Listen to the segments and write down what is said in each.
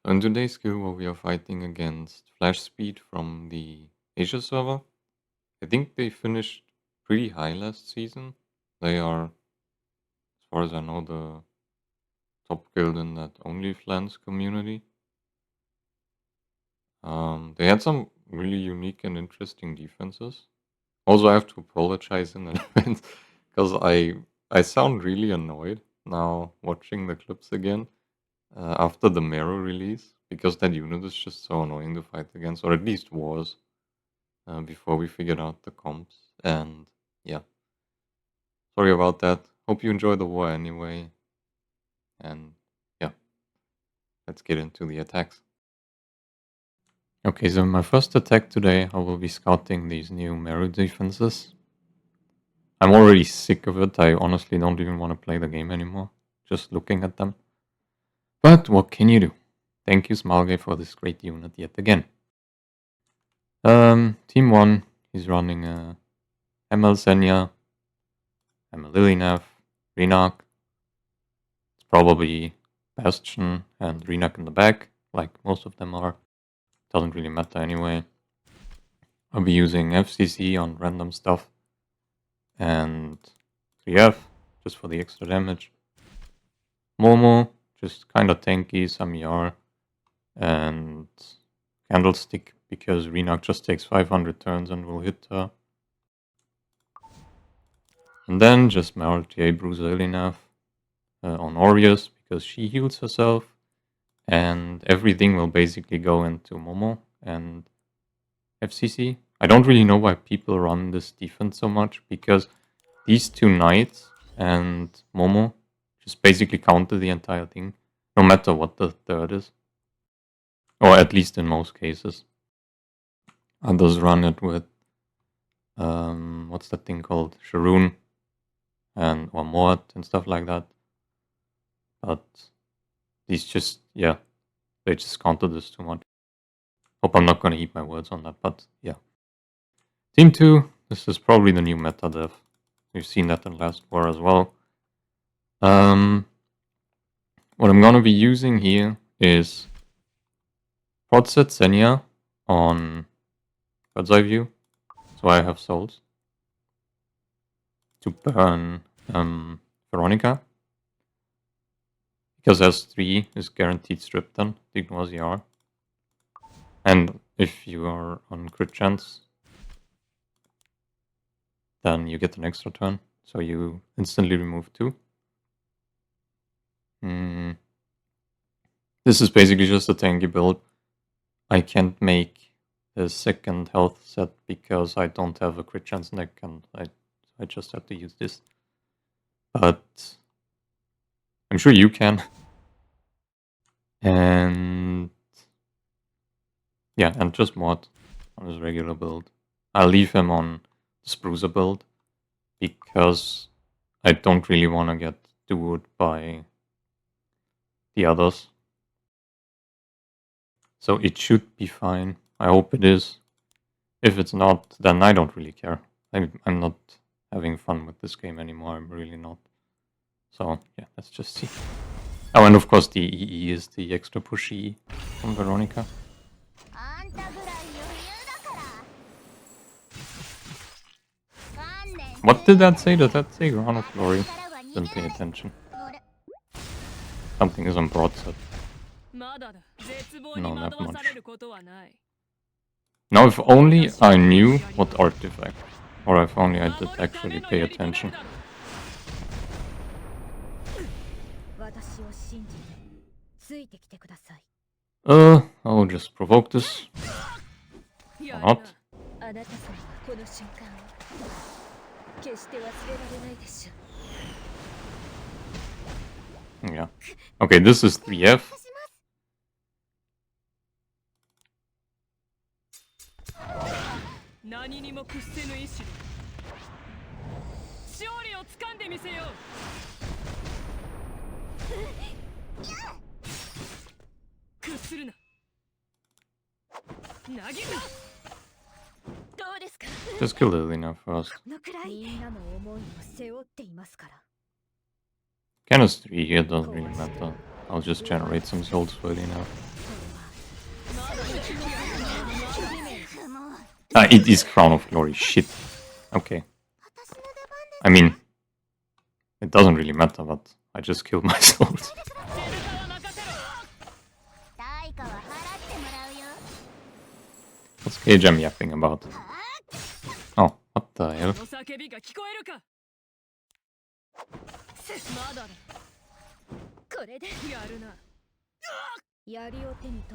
In today's skill we are fighting against Flashspeed from the Asia server. I think they finished pretty high last season. They are, as far as I know, the top guild in that OnlyFlans community. They had some really unique and interesting defenses. Also, I have to apologize in advance because I sound really annoyed now watching the clips again after the Meru release because that unit is just so annoying to fight against, or at least was before we figured out the comps. And yeah, sorry about that. Hope you enjoy the war anyway. And yeah, let's get into the attacks. Okay, so my first attack today, I will be scouting these new Meru defenses. I'm already sick of it. I honestly don't even want to play the game anymore, just looking at them. But what can you do? Thank you, Smalgay, for this great unit yet again. Team 1, he's running ML Senya, ML Lilinav, Renak. It's probably Bastion and Renak in the back, like most of them are. Doesn't really matter anyway. I'll be using FCC on random stuff and 3F just for the extra damage. Momo, just kinda tanky, some ER, and Candlestick because Renak just takes 500 turns and will hit her. And then just my RTA Bruiser Elinav on Aureus because she heals herself, and everything will basically go into Momo and FCC. I don't really know why people run this defense so much because these two knights and Momo just basically counter the entire thing, no matter what the third is. Or at least in most cases. Others run it with, what's that thing called? Sharoon or Mort and stuff like that. But these just, yeah, they just counter this too much. Hope I'm not going to eat my words on that, but yeah. Team 2, this is probably the new meta dev. We've seen that in last war as well. What I'm going to be using here is Podset Senya on Bird's Eye View, so I have souls to burn Veronica. Because S3 is guaranteed strip then, ignores ER. And if you are on crit chance, then you get an extra turn, so you instantly remove 2. This is basically just a tanky build. I can't make a second health set because I don't have a crit chance neck and I just have to use this. But I'm sure you can. And yeah, and just mod on his regular build. I'll leave him on the Sprucer build because I don't really want to get duoed by the others. So it should be fine. I hope it is. If it's not, then I don't really care. I'm not having fun with this game anymore. I'm really not. So yeah, let's just see. Oh, and of course the EE is the extra pushy from Veronica. What did that say? Did that say Ground of Glory? Didn't pay attention. Something is on broadside. No, not much. Now if only I knew what artifact. Or if only I did actually pay attention. I'll just provoke this. Or not. Yeah. Okay, this is 3F. Just kill Lilina first. Chemistry here doesn't really matter. I'll just generate some souls for Lilina. It is Crown of Glory. Shit. Okay. I mean, it doesn't really matter, but I just killed myself. What's Cage I'm yapping about? Oh, what the hell?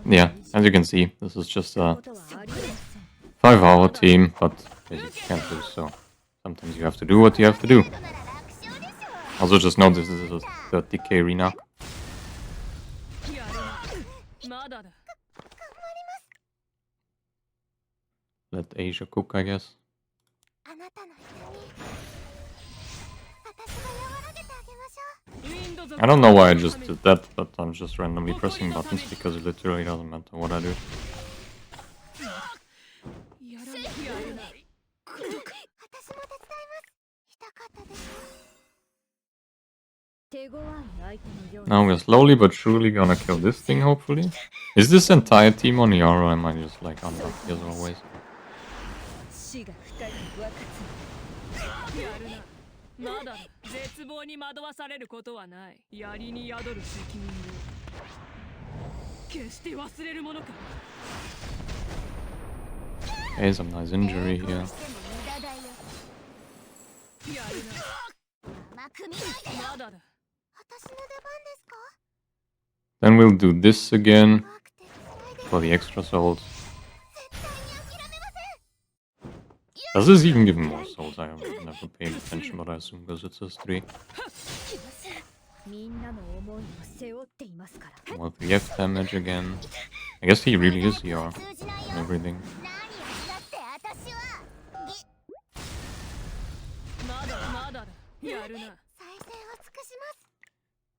Yeah, as you can see, this is just a 5-hour team, but basically can't lose, so sometimes you have to do what you have to do. Also just know this is a 30k Renak. Let Asia cook, I guess. I don't know why I just did that, but I'm just randomly pressing buttons because it literally doesn't matter what I do. Now we're slowly but surely gonna kill this thing, hopefully. Is this entire team on ER, or am I just like unlucky as always? Okay, some nice injury here. Then we'll do this again for the extra souls. Does this even give more souls? I have never paid attention, but I assume because it says 3. More 3F damage again. I guess he really is ER and everything.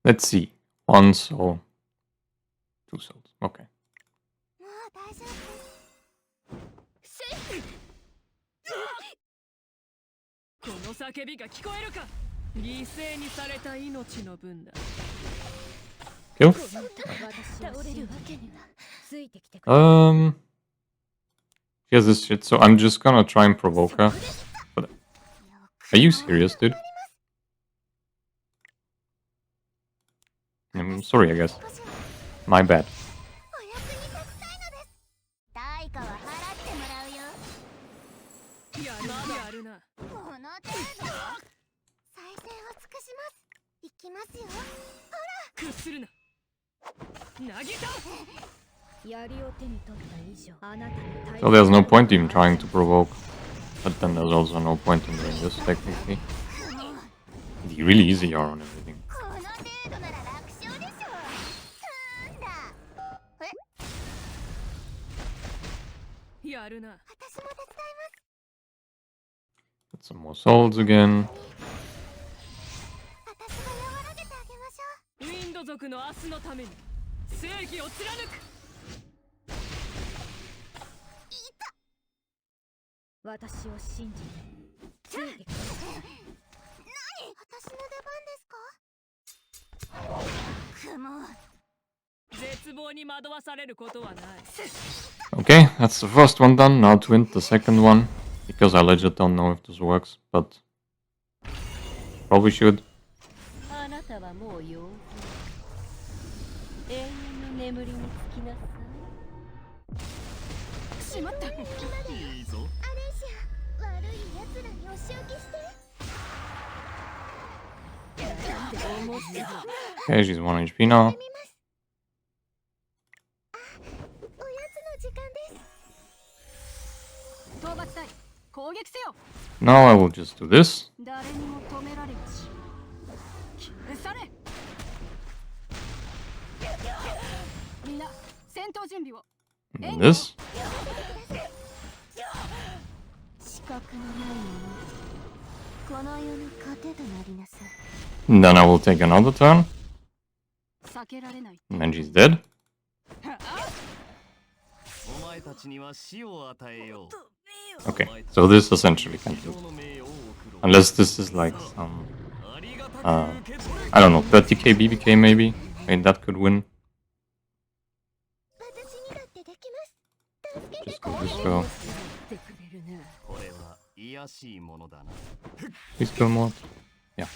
Let's see. 1 soul. 2 souls. Okay. Kill? She has this shit, so I'm just gonna try and provoke her. But are you serious, dude? I'm sorry, I guess. My bad. So there's no point even trying to provoke. But then there's also no point in doing this, technically. It's really easy on everything. Get some more souls again. Okay, that's the first one done. Now to win the second one. Because I legit don't know if this works, but probably should. Okay, she's 1 HP now. Now I will just do this. And this. And then I will take another turn. And then she's dead. Okay, so this essentially can do. Unless this is like some... I don't know, 30k BBK maybe? I mean, that could win. Just go this go. Please kill more. Yeah.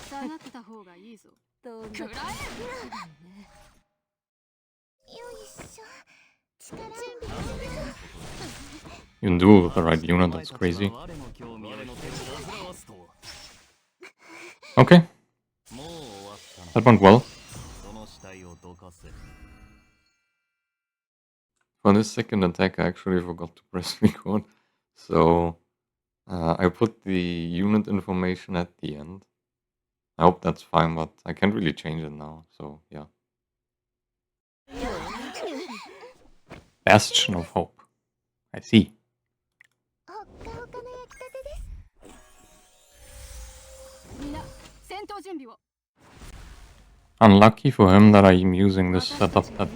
You can do it with the right unit, that's crazy. Okay. That went well. For this second attack, I actually forgot to press record. So I put the unit information at the end. I hope that's fine, but I can't really change it now, so yeah. Bastion of Hope. I see. Unlucky for him that I'm using this setup that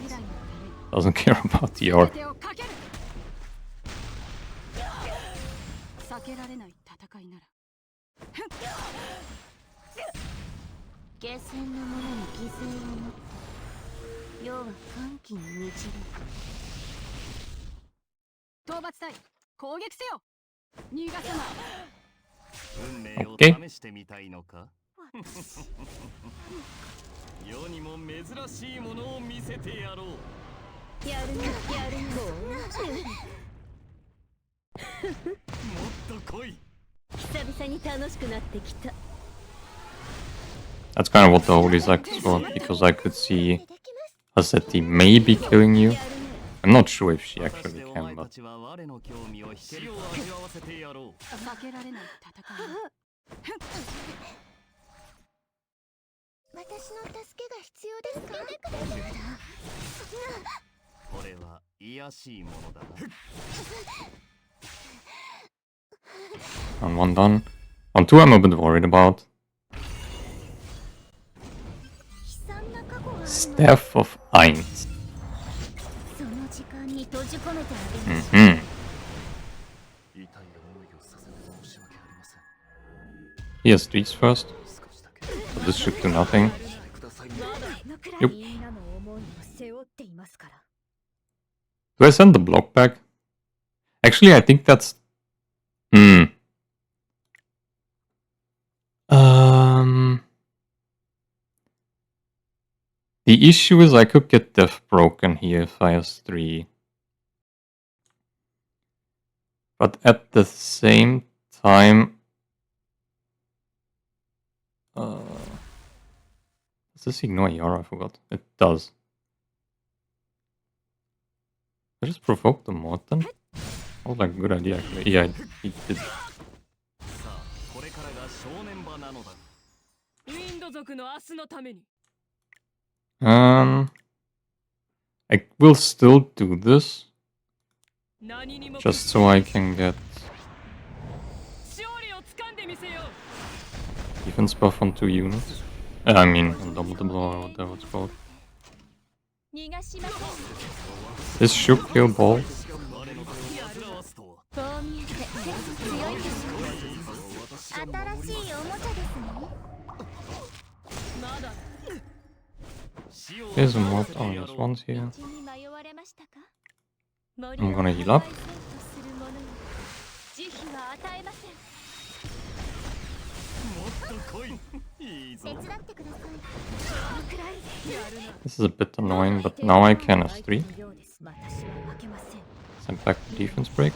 doesn't care about the orc. Okay. That's kind of what the Holy Sax for, because I could see Hasetti maybe killing you. I'm not sure if she actually can, but... On one done. On two I'm a bit worried about. Staff of Ainz. He has streets first. So this should do nothing. Yep. Do I send the block back? Actually, I think that's... The issue is I could get Death broken here if I have 3. But at the same time... does this ignore Yara? I forgot. It does. I just provoked the Morton? That was like a good idea actually. Yeah, he did. I will still do this. Just so I can get defense buff on 2 units. I mean, double the blow or whatever it's called. This should kill ball. There's a mod. Oh, there's ones here. I'm gonna heal up. This is a bit annoying, but now I can S3. Send back the defense break.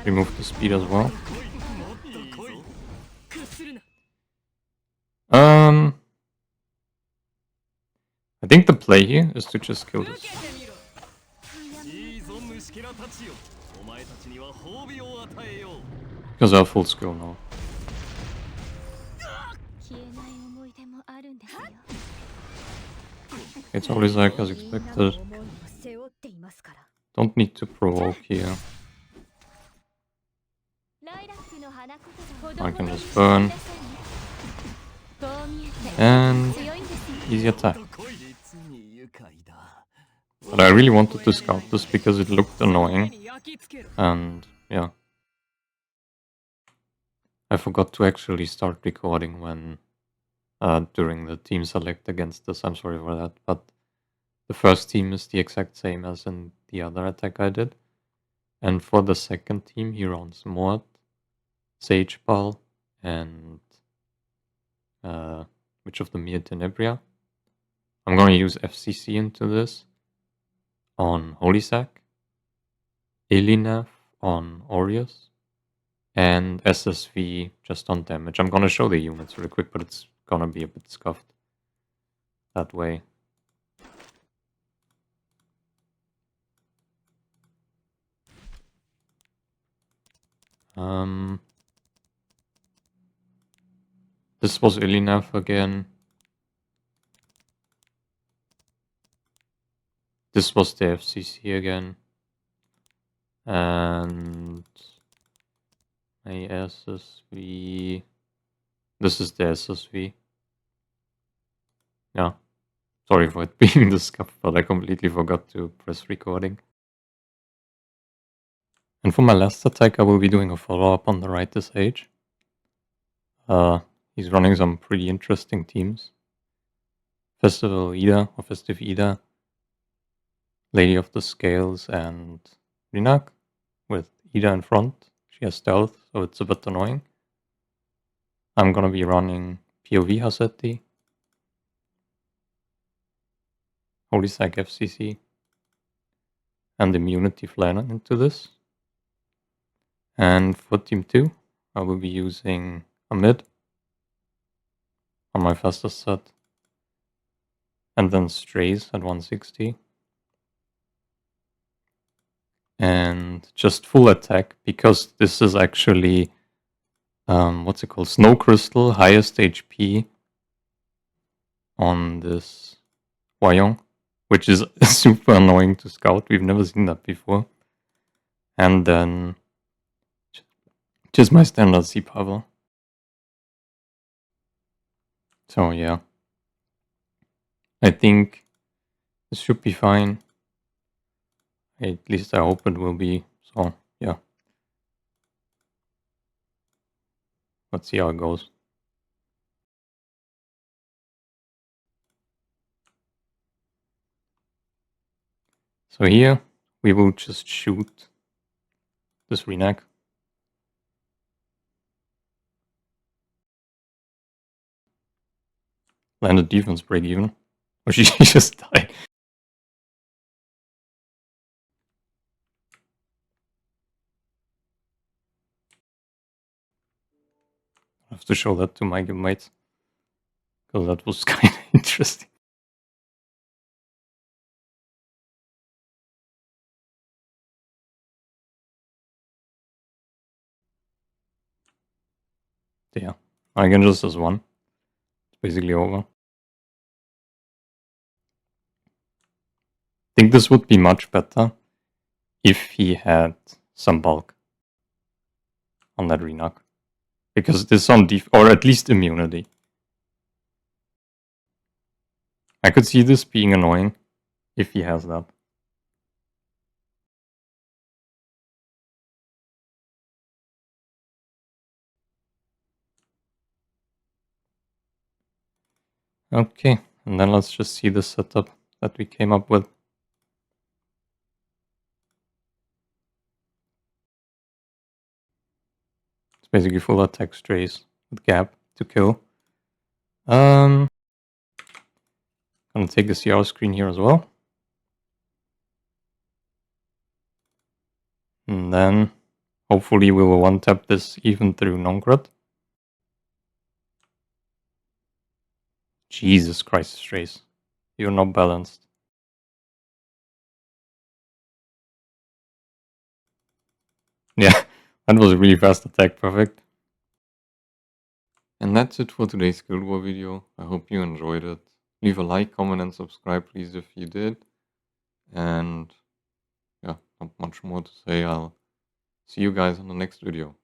Remove the speed as well. I think the play here is to just kill this. Because I have full skill now. It's always like as expected. Don't need to provoke here. I can just burn. And easy attack. But I really wanted to scout this because it looked annoying. And yeah. I forgot to actually start recording when during the team select against this. I'm sorry for that, but the first team is the exact same as in the other attack I did. And for the second team, he runs Mord, Sageball, and which of the Mia Tenebria. I'm going to use FCC into this on Holy Sack, Elinath on Aureus, and SSV just on damage. I'm going to show the units really quick, but it's going to be a bit scuffed that way. This was Elinath again. This was the FCC again. And my SSV. This is the SSV. Yeah. Sorry for it being the scuff, but I completely forgot to press recording. And for my last attack, I will be doing a follow-up on the Righteous Age. He's running some pretty interesting teams. Festival Ida, or Festive Ida, Lady of the Scales, and Rinak, with Ida in front. She has stealth, so it's a bit annoying. I'm gonna be running POV Haseti, Holy Sack FCC, and Immunity Flare into this. And for Team 2, I will be using a mid on my fastest set, and then Strays at 160. And just full attack, because this is actually, what's it called? Snow Crystal, highest HP on this Wyong, which is super annoying to scout. We've never seen that before. And then just my standard C power. So yeah, I think this should be fine. At least I hope it will be. So yeah, let's see how it goes. So here we will just shoot this Renak. Landed defense break even. Or she just died. I have to show that to my guildmates, because that was kind of interesting. Yeah, I can just as one. It's basically over. I think this would be much better if he had some bulk on that Renak. Because this on or at least immunity. I could see this being annoying if he has that. Okay, and then let's just see the setup that we came up with. It's basically full attack strays with gap to kill. Gonna take the CR screen here as well. And then hopefully we will one-tap this even through non-crit. Jesus Christ, strays. You're not balanced. Yeah, that was a really fast attack, perfect. And that's it for today's Guild War video. I hope you enjoyed it. Leave a like, comment, and subscribe, please, if you did. And yeah, not much more to say. I'll see you guys in the next video.